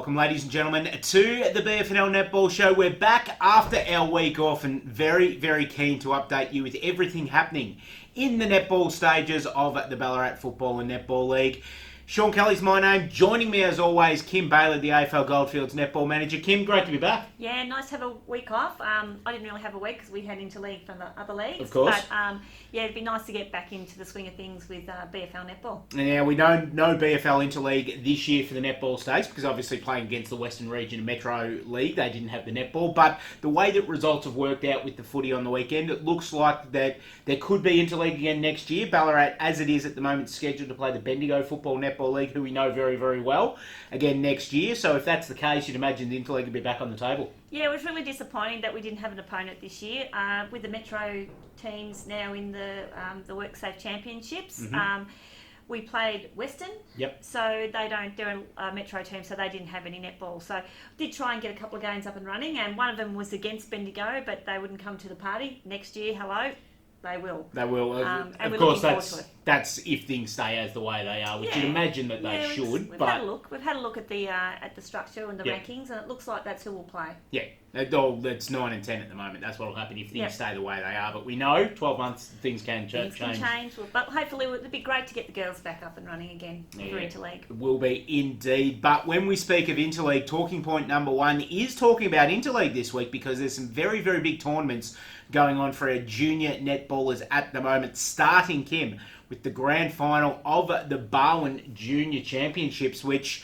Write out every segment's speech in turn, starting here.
welcome, ladies and gentlemen, to the BFNL Netball Show. We're back after our week off and very, very keen to update you with everything happening in the netball stages of the Ballarat Football and Netball League. Sean Kelly's my name. Joining me, as always, Kim Bailey, the AFL Goldfields Netball Manager. Kim, great to be back. Yeah, nice to have a week off. I didn't really have a week because we had interleague from the other leagues. Of course. But yeah, it'd be nice to get back into the swing of things with BFL Netball. Now, we know no BFL Interleague this year for the netball stakes because obviously playing against the Western Region Metro League, they didn't have the netball. But the way that results have worked out with the footy on the weekend, it looks like that there could be Interleague again next year. Ballarat, as it is at the moment, scheduled to play the Bendigo Football Netball League, who we know very, very well, again next year. So if that's the case, you'd imagine the Interleague would be back on the table. Yeah, it was really disappointing that we didn't have an opponent this year. With the Metro teams now in the WorkSafe Championships, we played Western. Yep. So they're a Metro team, so they didn't have any netball. So did try and get a couple of games up and running, and one of them was against Bendigo, but they wouldn't come to the party. Next year, hello. They will. They will. And of course, that's if things stay as the way they are, which you'd imagine that they should. We've had a look. We've had a look at the structure and the rankings, and it looks like that's who will play. Yeah, it's 9 and 10 at the moment. That's what will happen if things stay the way they are. But we know 12 months things can change. Things can change, but hopefully it'd be great to get the girls back up and running again for Interleague. It will be indeed. But when we speak of Interleague, talking point number one is talking about Interleague this week because there's some very, very big tournaments going on for our junior netballers at the moment, starting, Kim, with the grand final of the Barwon Junior Championships, which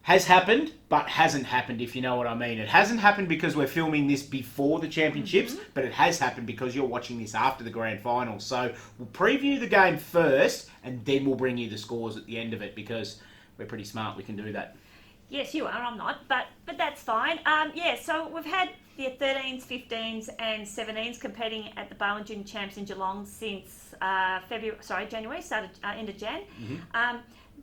has happened, but hasn't happened, if you know what I mean. It hasn't happened because we're filming this before the championships, but it has happened because you're watching this after the grand final. So we'll preview the game first, and then we'll bring you the scores at the end of it because we're pretty smart. We can do that. Yes, you are. I'm not, but that's fine. So we've had the 13s, 15s and 17s competing at the Barwon Junior Champs in Geelong since January, started end of Jan.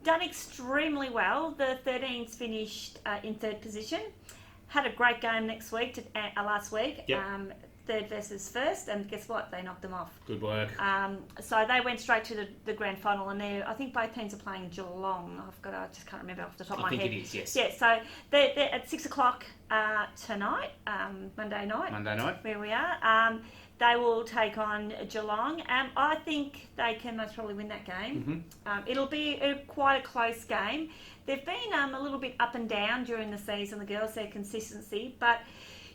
Done extremely well. The 13s finished in third position. Had a great game last week. Yep. Third versus first, and guess what? They knocked them off. Good work. So they went straight to the grand final, and I think both teams are playing Geelong. I just can't remember off the top of my head. I think it is, yes. Yeah, so they're at 6 o'clock tonight, Monday night. Where we are. They will take on Geelong. I think they can most probably win that game. It'll be quite a close game. They've been a little bit up and down during the season, the girls, their consistency, but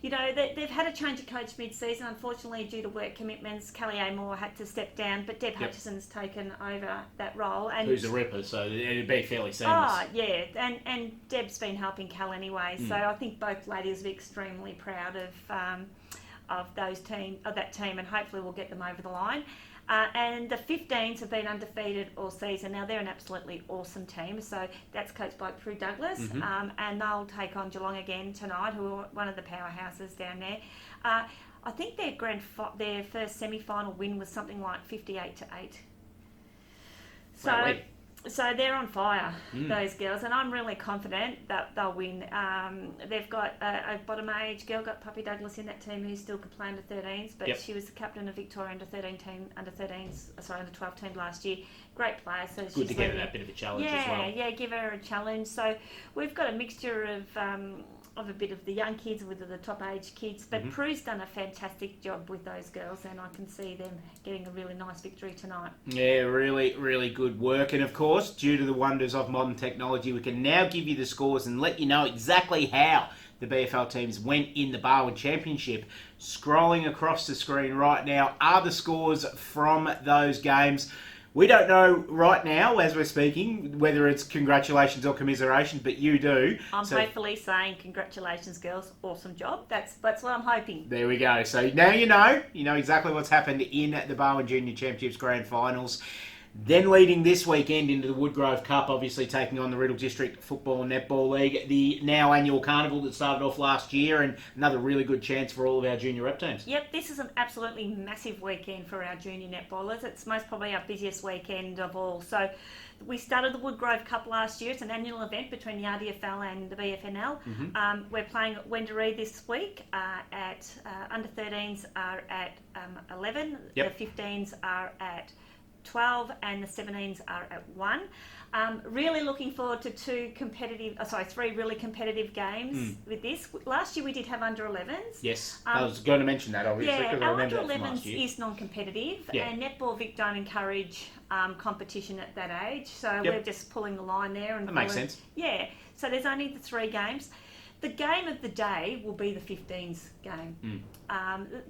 you know, they've had a change of coach mid-season. Unfortunately, due to work commitments, Kelly A. Moore had to step down, but Deb Hutchison's taken over that role. And who's a ripper, so it'd be fairly seamless. Oh, yeah, and Deb's been helping Cal anyway, so I think both ladies will be extremely proud of that team, and hopefully we'll get them over the line. And the 15s have been undefeated all season. Now, they're an absolutely awesome team. So that's coached by Prue Douglas. And they'll take on Geelong again tonight, who are one of the powerhouses down there. I think their first semi-final win was something like 58-8. So they're on fire, those girls, and I'm really confident that they'll win. They've got a bottom age girl, got Puppy Douglas in that team, who still could play under 13s, but she was the captain of Victoria under 12 team last year. Great player. So it's good to give her that bit of a challenge as well. Yeah, give her a challenge. So we've got a mixture of a bit of the young kids with the top age kids, but Prue's done a fantastic job with those girls, and I can see them getting a really nice victory tonight. Yeah, really, really good work. And of course, due to the wonders of modern technology, we can now give you the scores and let you know exactly how the BFL teams went in the Barwon Championship. Scrolling across the screen right now are the scores from those games. We don't know right now, as we're speaking, whether it's congratulations or commiseration, but you do. I'm hopefully saying congratulations, girls. Awesome job. That's what I'm hoping. There we go. So now you know exactly what's happened in the Barwon Junior Championships Grand Finals. Then leading this weekend into the Woodgrove Cup, obviously taking on the Riddle District Football and Netball League, the now annual carnival that started off last year, and another really good chance for all of our junior rep teams. Yep, this is an absolutely massive weekend for our junior netballers. It's most probably our busiest weekend of all. So we started the Woodgrove Cup last year. It's an annual event between the RDFL and the BFNL. We're playing at Wendouree this week. Under 13s are at 11. The 15s are at 12 and the 17s are at 1. Really looking forward to three really competitive games with this. Last year we did have under 11s. Yes, I was going to mention that obviously because I remember under that from last 11s year. is non-competitive, and Netball Vic don't encourage competition at that age, so we're just pulling the line there. And that makes sense. Yeah, so there's only the 3 games. The game of the day will be the 15s game.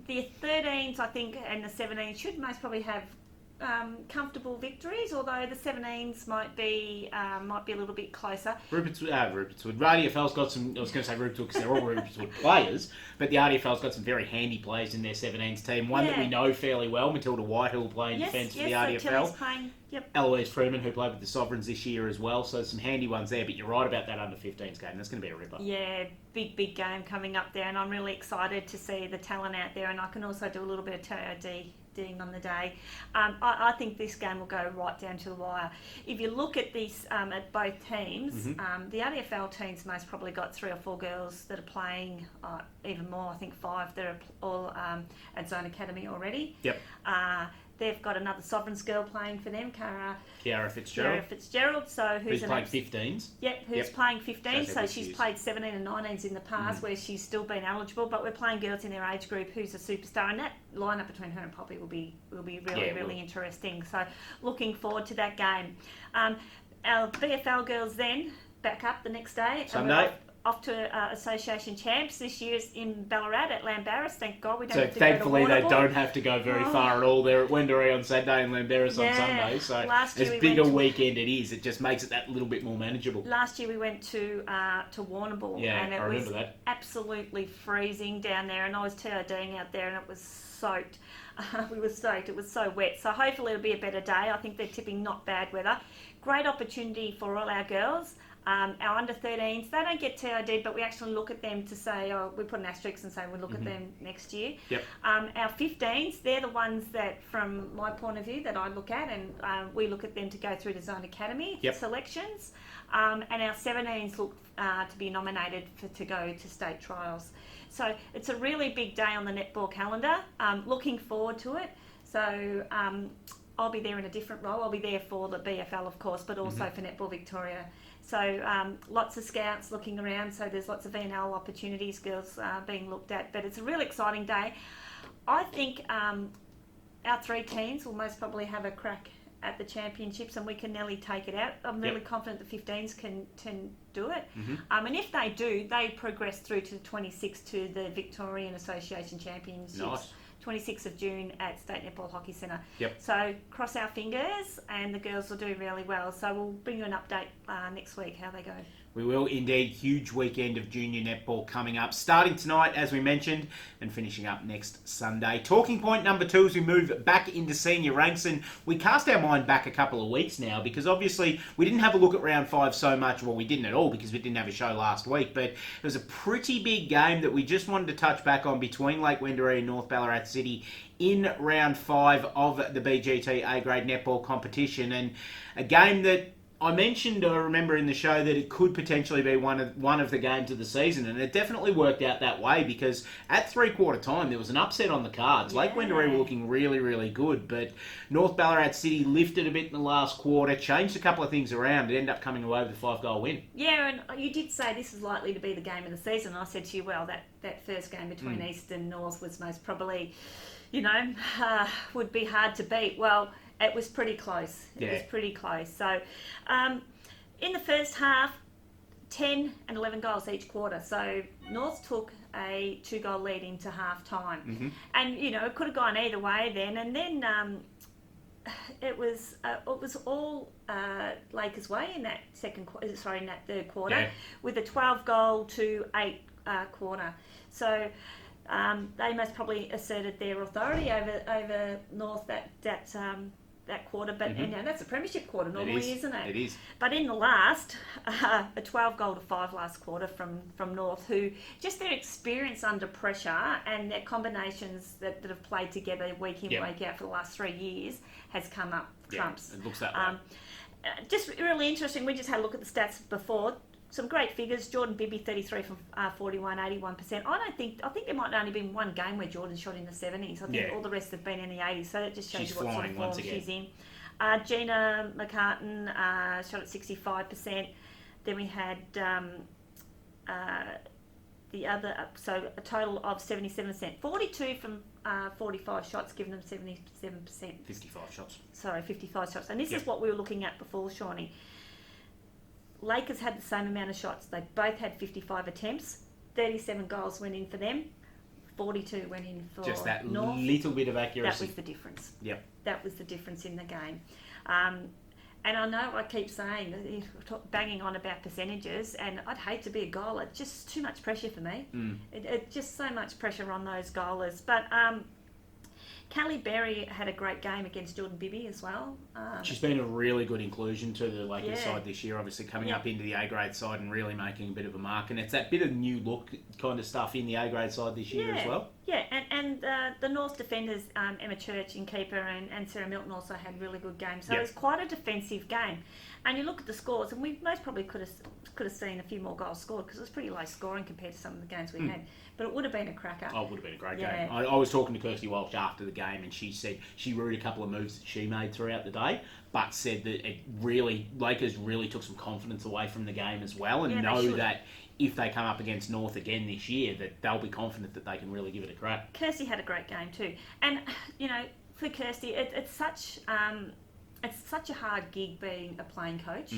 The 13s, I think, and the 17s should most probably have comfortable victories, although the 17s might be a little bit closer. Rupertswood. RDFL's got some. I was going to say Rupertswood because they're all Rupertswood players, but the RDFL's got some very handy players in their 17s team. One that we know fairly well, Matilda Whitehill playing defence for the RDFL. Playing, Eloise Freeman, who played with the Sovereigns this year as well, so some handy ones there. But you're right about that under 15s game. That's going to be a ripper. Yeah, big game coming up there, and I'm really excited to see the talent out there. And I can also do a little bit of TOD on the day. I think this game will go right down to the wire. If you look at this at both teams, the RDFL team's most probably got 3 or 4 girls that are playing, even more, I think 5 that are all at Zone Academy already. They've got another Sovereigns girl playing for them, Kiara Fitzgerald. So who's playing 15s? Who's playing 15s. So she's played 17 and 19s in the past, where she's still been eligible. But we're playing girls in their age group who's a superstar, and that lineup between her and Poppy will be really interesting. So looking forward to that game. Our BFL girls then back up the next day. Sunday. Off to Association Champs this year's in Ballarat at Llanberis. Thank God we don't have to thankfully go to they don't have to go very far at all. They're at Wendouree on Saturday and Llanberis on Sunday. So as big a weekend it is, it just makes it that little bit more manageable. Last year we went to Warrnambool and it was absolutely freezing down there, and I was TODing out there and it was soaked. We were soaked. It was so wet. So hopefully it'll be a better day. I think they're tipping not bad weather. Great opportunity for all our girls. Our under 13s, they don't get TOD, but we actually look at them to say, we put an asterisk and say we'll look at them next year. Our 15s, they're the ones that, from my point of view, that I look at, and we look at them to go through to Zone Academy selections. And our 17s look to be nominated to go to state trials. So it's a really big day on the netball calendar. Looking forward to it. So I'll be there in a different role. I'll be there for the BFL, of course, but also for Netball Victoria. So lots of scouts looking around, so there's lots of VNL opportunities, girls being looked at, but it's a real exciting day. I think our 3 teams will most probably have a crack at the championships and we can nearly take it out. I'm really confident the 15s can do it. And if they do, they progress through to the 26th to the Victorian Association Championships. Nice. 26th of June at State Netball Hockey Centre. So cross our fingers and the girls will do really well. So we'll bring you an update next week how they go. We will indeed. Huge weekend of junior netball coming up. Starting tonight, as we mentioned, and finishing up next Sunday. Talking point number 2 as we move back into senior ranks. And we cast our mind back a couple of weeks now because obviously we didn't have a look at round 5 so much. Well, we didn't at all because we didn't have a show last week. But it was a pretty big game that we just wanted to touch back on between Lake Wendouree and North Ballarat City in round 5 of the BGT A-grade netball competition. And a game that I mentioned, I remember in the show, that it could potentially be one of the games of the season, and it definitely worked out that way because at 3/4 time there was an upset on the cards. Lake Wendouree were looking really, really good, but North Ballarat City lifted a bit in the last quarter, changed a couple of things around, and ended up coming away with a 5-goal win. Yeah, and you did say this is likely to be the game of the season. I said to you, well, that first game between East and North was most probably, would be hard to beat. Well, it was pretty close. It was pretty close. So, in the first half, 10 and 11 goals each quarter. So, North took a 2-goal lead into half time. And, it could have gone either way then. And then it was all Lakers' way in that third quarter with a 12-goal to 8 quarter. So, they most probably asserted their authority over North that quarter, but that's a premiership quarter normally, isn't it? It is. But in the last, a 12-goal to 5 last quarter from North, who just their experience under pressure and their combinations that have played together week in, week out for the last 3 years has come up trumps. It looks that way. Just really interesting. We just had a look at the stats before. Some great figures. Jordan Bibby, 33 from 41, 81%. I think there might only been one game where Jordan shot in the 70s. I think all the rest have been in the 80s. So that just shows you what sort of form she's in. Gina McCartan shot at 65%. Then we had the other, so a total of 77%. 42 from 45 shots, giving them 77%. 55 shots. Sorry, 55 shots. And this is what we were looking at before, Shawnee. Lakers had the same amount of shots. They both had 55 attempts. 37 goals went in for them. 42 went in for just that North. Little bit of accuracy. That was the difference. Yep. That was the difference in the game. And I know I keep saying, banging on about percentages, and I'd hate to be a goaler. It's just too much pressure for me. It's just so much pressure on those goalers. But Callie Berry had a great game against Jordan Bibby as well. She's been a really good inclusion to the Lakers side this year, obviously coming up into the A-grade side and really making a bit of a mark. And it's that bit of new look kind of stuff in the A-grade side this year as well. Yeah, and the North defenders, Emma Church in keeper and Sarah Milton also had really good games. So it was quite a defensive game. And you look at the scores, and we most probably could have seen a few more goals scored because it was pretty low scoring compared to some of the games we had. But it would have been a cracker. Oh, it would have been a great game. I was talking to Kirsty Walsh after the game, and she said she wrote a couple of moves that she made throughout the day, but said that Lakers really took some confidence away from the game as well, and know that if they come up against North again this year, that they'll be confident that they can really give it a crack. Kirsty had a great game too, and for Kirsty, it's such a hard gig being a playing coach.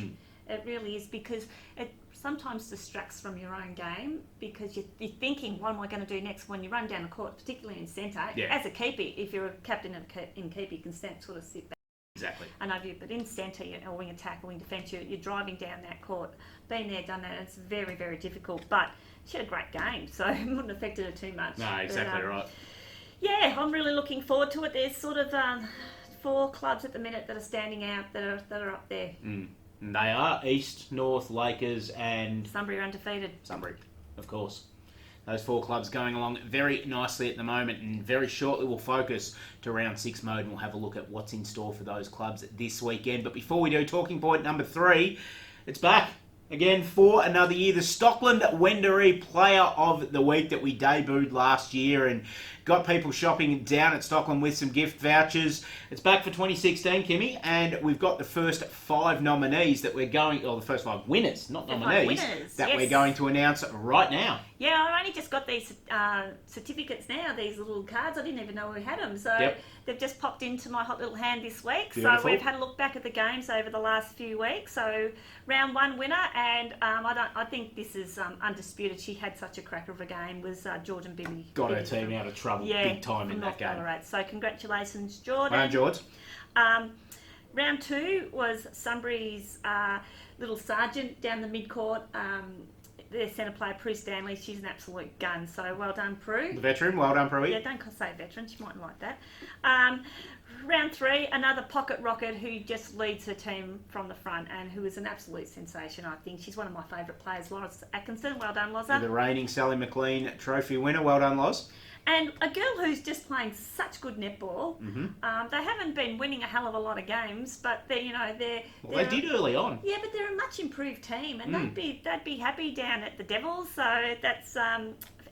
It really is, because it sometimes distracts from your own game, because you're thinking, what am I going to do next when you run down the court, particularly in centre. As a keeper, if you're a captain in keeper, you can sort of sit back. Exactly. But in centre, or wing attack or wing defence, you're driving down that court. Been there, done that, and it's very, very difficult. But she had a great game, so it wouldn't have affected her too much. No, exactly right. Yeah, I'm really looking forward to it. There's sort of 4 clubs at the minute that are standing out, that are up there. And they are East, North, Lakers and... Sunbury are undefeated. Sunbury, of course. Those 4 clubs going along very nicely at the moment, and very shortly we'll focus to round 6 mode and we'll have a look at what's in store for those clubs this weekend. But before we do, talking point number 3, it's back again for another year. The Stockland Wendouree Player of the Week that we debuted last year and got people shopping down at Stockland with some gift vouchers. It's back for 2016, Kimmy, and we've got the first 5 nominees that we're going, or the first 5 winners, not nominees, that we're going to announce right now. Yeah, I only just got these certificates now, these little cards. I didn't even know we had them. So they've just popped into my hot little hand this week. Beautiful. So we've had a look back at the games over the last few weeks. So round 1 winner, and I think this is undisputed. She had such a cracker of a game, was Jordan Bibby. Got her team out of trouble big time in that game. Ballarat. So congratulations, Jordan. Well done, George. Round 2 was Sunbury's little sergeant down the mid-court. Their centre player, Prue Stanley, she's an absolute gun. So well done, Prue. The veteran, well done, Prue. Yeah, don't say veteran, she mightn't like that. Round 3, another pocket rocket who just leads her team from the front and who is an absolute sensation, I think. She's one of my favourite players, Loz Atkinson. Well done, Loza. The reigning Sally McLean trophy winner. Well done, Loz. And a girl who's just playing such good netball. They haven't been winning a hell of a lot of games, but they did early on. Yeah, but they're a much improved team, and they'd be happy down at the Devils. So that's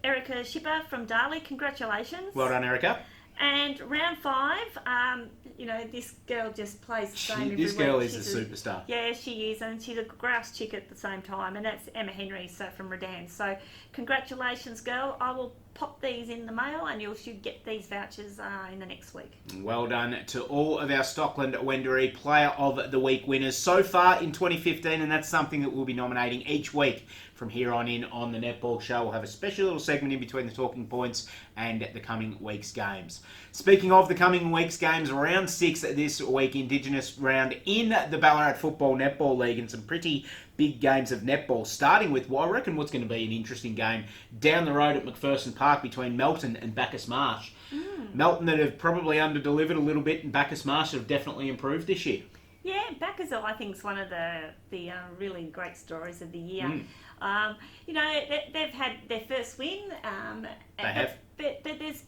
Erica Shipper from Darley. Congratulations. Well done, Erica. And round 5, this girl just plays the same every week. This girl is a superstar. Yeah, she is, and she's a grouse chick at the same time, and that's Emma Henry, from Redan. So congratulations, girl. I will pop these in the mail, and you should get these vouchers in the next week. Well done to all of our Stockland Wendouree Player of the Week winners so far in 2015, and that's something that we'll be nominating each week from here on in on the Netball Show. We'll have a special little segment in between the talking points and the coming week's games. Speaking of the coming week's games, round 6 this week, Indigenous round in the Ballarat Football Netball League, and some pretty big games of netball, starting with what I reckon what's going to be an interesting game down the road at McPherson Park between Melton and Bacchus Marsh. Melton that have probably under-delivered a little bit, and Bacchus Marsh have definitely improved this year. Yeah, Bacchus, I think, is one of the really great stories of the year. They've had their first win. They have. But they've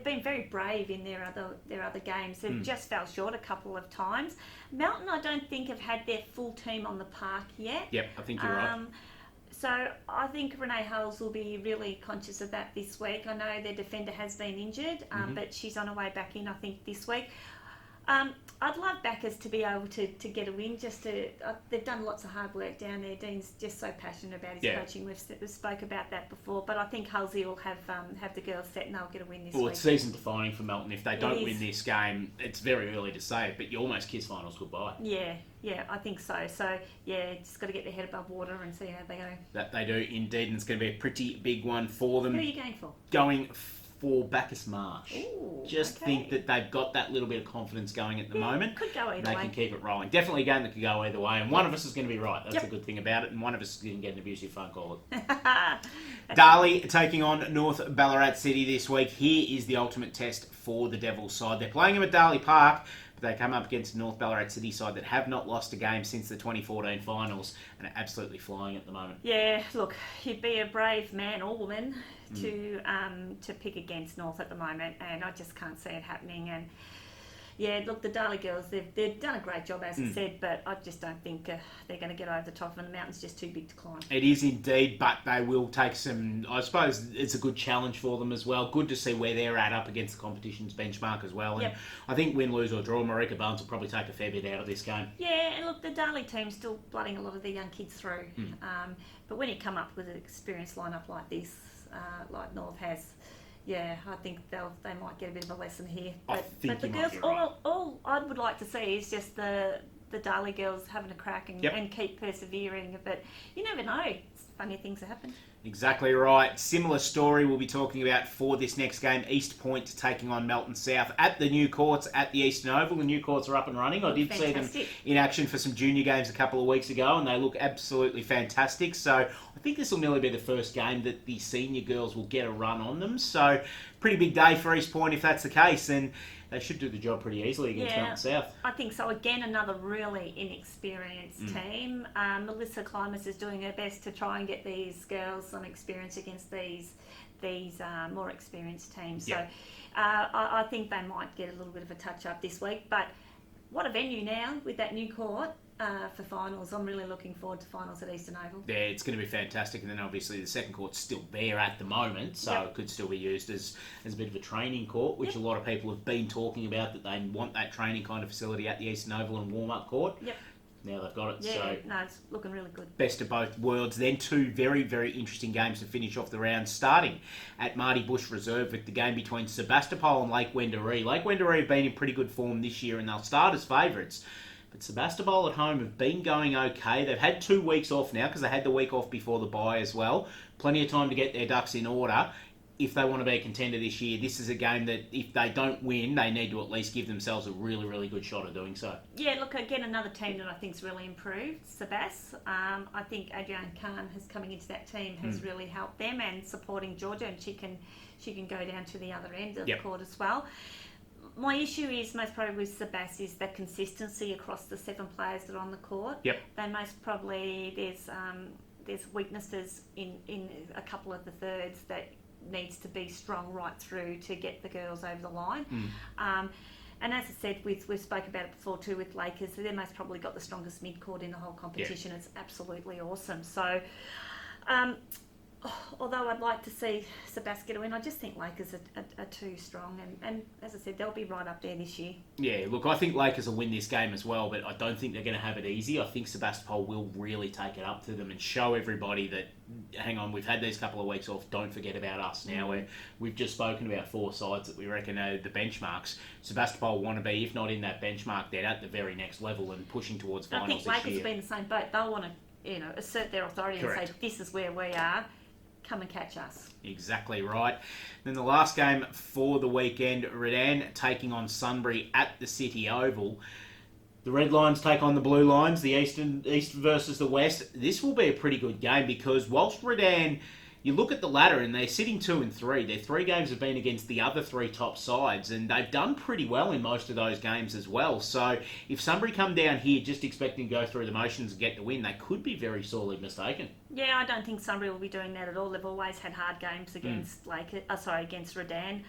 been very brave in their other games. They've just fell short a couple of times. Melton, I don't think, have had their full team on the park yet. Yep, I think you're right. So I think Renee Hulls will be really conscious of that this week. I know their defender has been injured, but she's on her way back in, I think, this week. I'd love backers to be able to get a win. They've done lots of hard work down there. Dean's just so passionate about his coaching. We've spoke about that before, but I think Halsey will have the girls set and they'll get a win this week. Well, it's season defining for Melton. If they don't win this game, it's very early to say it, but you almost kiss finals goodbye. Yeah, I think so. So, just got to get their head above water and see how they go. That they do indeed, and it's going to be a pretty big one for them. Who are you going for? Going for Bacchus Marsh. Ooh, think that they've got that little bit of confidence going at the moment. Could go either way. They can keep it rolling. Definitely a game that could go either way, and one of us is going to be right. That's a good thing about it, and one of us is going to get an abusive phone call. Darley taking on North Ballarat City this week. Here is the ultimate test for the Devils side. They're playing them at Darley Park, but they come up against the North Ballarat City side that have not lost a game since the 2014 finals and are absolutely flying at the moment. Yeah, look, you'd be a brave man or woman to pick against North at the moment, and I just can't see it happening. And look, the Darley girls, they've done a great job, as I said, but I just don't think they're going to get over the top, and the mountain's just too big to climb. It is indeed, but they will take some, I suppose it's a good challenge for them as well. Good to see where they're at up against the competition's benchmark as well. And I think win, lose or draw, Marika Barnes will probably take a fair bit out of this game. Yeah, and look, the Darley team's still blooding a lot of their young kids through. But when you come up with an experienced lineup like this, like North has, I think they might get a bit of a lesson here. But the girls, all I would like to see is just the Darley girls having a crack and keep persevering. But you never know. Funny things happen. Exactly right. Similar story we'll be talking about for this next game. East Point taking on Melton South at the new courts at the Eastern Oval. The new courts are up and running. I did see them in action for some junior games a couple of weeks ago, and they look absolutely fantastic. So I think this will nearly be the first game that the senior girls will get a run on them. So pretty big day for East Point if that's the case, and they should do the job pretty easily against Melton South. I think so. Again, another really inexperienced team. Melissa Klimas is doing her best to try and get these girls some experience against these more experienced teams. So I think they might get a little bit of a touch-up this week. But what a venue now with that new court. For finals. I'm really looking forward to finals at Eastern Oval. Yeah, it's going to be fantastic. And then obviously the second court's still there at the moment, so it could still be used as a bit of a training court, which a lot of people have been talking about, that they want that training kind of facility at the Eastern Oval and warm-up court. Now they've got it. Yeah, so it's looking really good. Best of both worlds. Then two very, very interesting games to finish off the round, starting at Marty Bush Reserve with the game between Sebastopol and Lake Wendouree. Lake Wendouree have been in pretty good form this year, and they'll start as favourites. But Sebastopol at home have been going okay. They've had 2 weeks off now because they had the week off before the bye as well. Plenty of time to get their ducks in order. If they want to be a contender this year, this is a game that if they don't win, they need to at least give themselves a really, really good shot at doing so. Yeah, look, again, another team that I think's really improved, Sebas. I think Adrienne Khan coming into that team has really helped them, and supporting Georgia, and she can go down to the other end of the court as well. My issue is most probably with Sebas is the consistency across the 7 players that are on the court. They most probably there's weaknesses in a couple of the thirds that needs to be strong right through to get the girls over the line. And as I said, we've spoke about it before too with Lakers. They've most probably got the strongest mid-court in the whole competition. It's absolutely awesome. So. Although I'd like to see Sebas get a win, I just think Lakers are too strong. And as I said, they'll be right up there this year. Yeah, look, I think Lakers will win this game as well, but I don't think they're going to have it easy. I think Sebastopol will really take it up to them and show everybody that, hang on, we've had these couple of weeks off, don't forget about us now. We've just spoken about 4 sides that we reckon are the benchmarks. Sebastopol want to be, if not in that benchmark, then at the very next level and pushing towards finals this year. I think Lakers will be in the same boat. They'll want to assert their authority and say, this is where we are. Come and catch us. Exactly right. Then the last game for the weekend, Redan taking on Sunbury at the City Oval. The Red Lions take on the Blue Lions, the East versus the West. This will be a pretty good game because whilst Redan, you look at the ladder and they're sitting 2 and 3. Their 3 games have been against the other 3 top sides, and they've done pretty well in most of those games as well. So if Sunbury come down here just expecting to go through the motions and get the win, they could be very sorely mistaken. Yeah, I don't think Sunbury will be doing that at all. They've always had hard games against against Redan.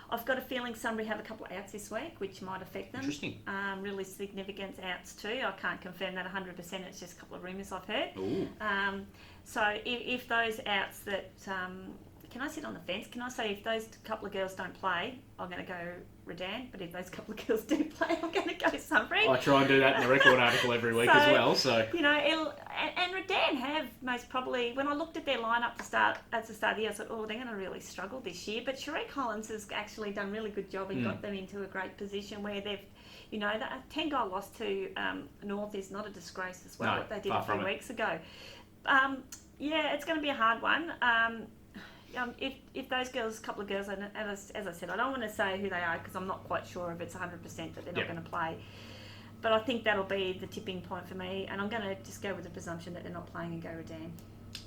I've got a feeling Sunbury have a couple of outs this week, which might affect them. Interesting. Really significant outs too. I can't confirm that 100%. It's just a couple of rumours I've heard. Ooh. So if those outs that can I sit on the fence? Can I say if those couple of girls don't play, I'm going to go Redan, but if those couple of girls do play, I'm going to go Sunbury. I try and do that in the record article every week as well. So and Redan have most probably. When I looked at their lineup at the start of the year, I thought, they're going to really struggle this year. But Sheree Collins has actually done a really good job and got them into a great position where they've. That 10-goal loss to North is not a disgrace as well. What they did a few weeks ago. It's going to be a hard one. If those girls, a couple of girls, as I said, I don't want to say who they are because I'm not quite sure if it's 100% that they're not going to play. But I think that'll be the tipping point for me, and I'm going to just go with the presumption that they're not playing and go Redan.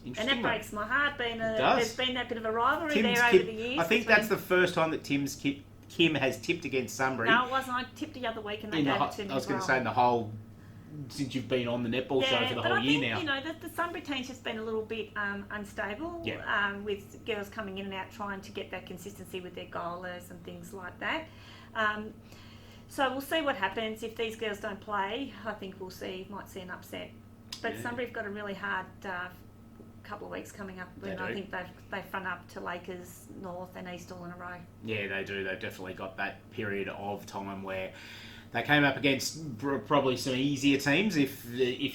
And that breaks my heart. There's been that bit of a rivalry there over the years. I think that's the first time that Kim has tipped against Sunbury. No, it wasn't. I tipped the other week and they gave it to me. I was going to say in the whole, since you've been on the netball show for the whole year now. The Sunbury team's just been a little bit unstable with girls coming in and out trying to get that consistency with their goalers and things like that. So we'll see what happens. If these girls don't play, I think might see an upset. But Sunbury've got a really hard couple of weeks coming up when I think they front up to Lakers, North and East all in a row. Yeah, they do. They've definitely got that period of time where they came up against probably some easier teams, if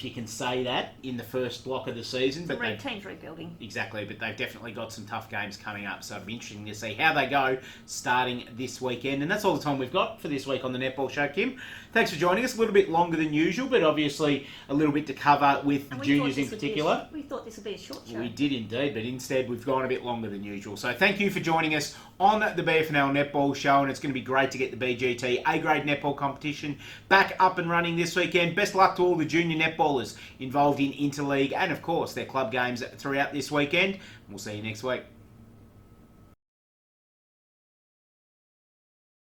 you can say that, in the first block of the season. But teams rebuilding. Exactly, but they've definitely got some tough games coming up, so it'll be interesting to see how they go starting this weekend. And that's all the time we've got for this week on the Netball Show, Kim. Thanks for joining us. A little bit longer than usual, but obviously a little bit to cover with juniors in particular. We thought this would be a short show. We did indeed, but instead we've gone a bit longer than usual. So thank you for joining us on the BFNL Netball Show, and it's going to be great to get the BGT A-grade netball competition back up and running this weekend. Best luck to all the junior netballers involved in interleague and, of course, their club games throughout this weekend. We'll see you next week.